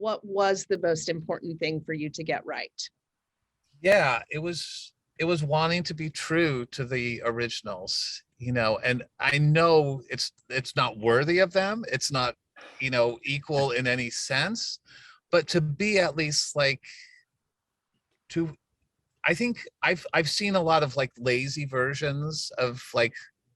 what was the most important thing for you to get right? Yeah, it was wanting to be true to the originals, and I know it's not worthy of them. It's not, equal in any sense, but to be at least like to I think I've seen a lot of like lazy versions of like,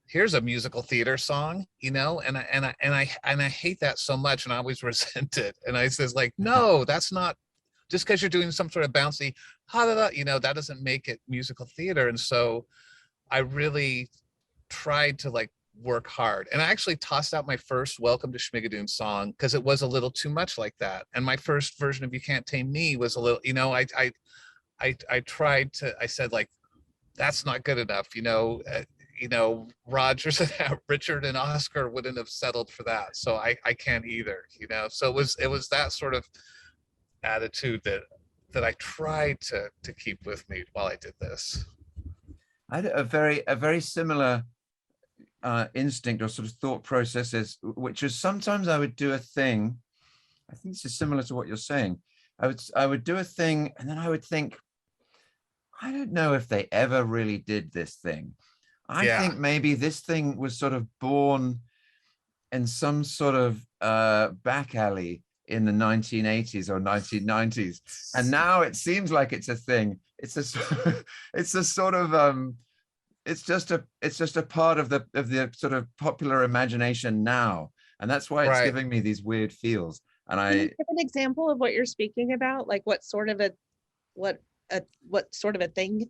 here's a musical theater song, and I hate that so much, and I always resent it. And I says like, no, that's not, just because you're doing some sort of bouncy ha da da, that doesn't make it musical theater. And so I really tried to like work hard. And I actually tossed out my first Welcome to Schmigadoon song because it was a little too much like that. And my first version of You Can't Tame Me was a little, I tried to, I said like, that's not good enough, Rogers and Richard and Oscar wouldn't have settled for that. So I can't either, so it was that sort of attitude that I tried to keep with me while I did this. I had a very similar instinct or sort of thought processes, which is sometimes I would do a thing. I think this is similar to what you're saying. I would do a thing, and then I would think, I don't know if they ever really did this thing. I think maybe this thing was sort of born in some sort of back alley in the 1980s or 1990s, and now it seems like it's a thing. It's a sort of it's just a part of the sort of popular imagination now, and that's why it's giving me these weird feels. And Can you give an example of what you're speaking about? Like what sort of a thing?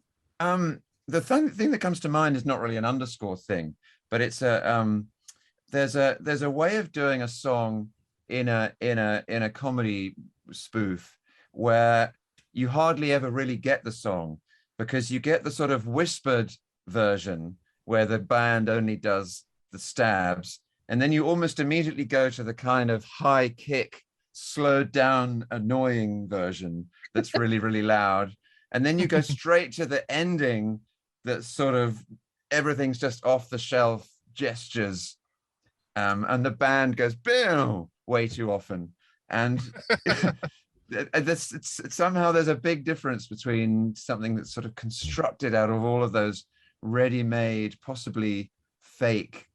The thing that comes to mind is not really an underscore thing, but it's there's a way of doing a song in a comedy spoof where you hardly ever really get the song, because you get the sort of whispered version where the band only does the stabs, and then you almost immediately go to the kind of high kick, slowed down, annoying version that's really, really loud. And then you go straight to the ending that's sort of everything's just off the shelf gestures. And the band goes, boom, way too often. And somehow there's a big difference between something that's sort of constructed out of all of those ready-made, possibly fake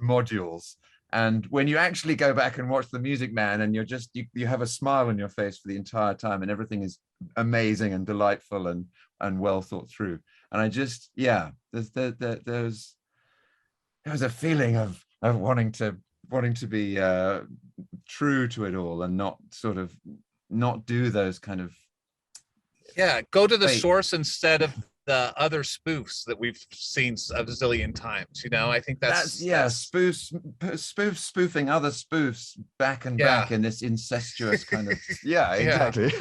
modules. And when you actually go back and watch The Music Man, and you have a smile on your face for the entire time, and everything is amazing and delightful and well thought through. And I just, there's a feeling of wanting to be true to it all, and not do those kind of go to the source instead of the other spoofs that we've seen a zillion times. I think that's spoofing other spoofs back and back in this incestuous kind of exactly.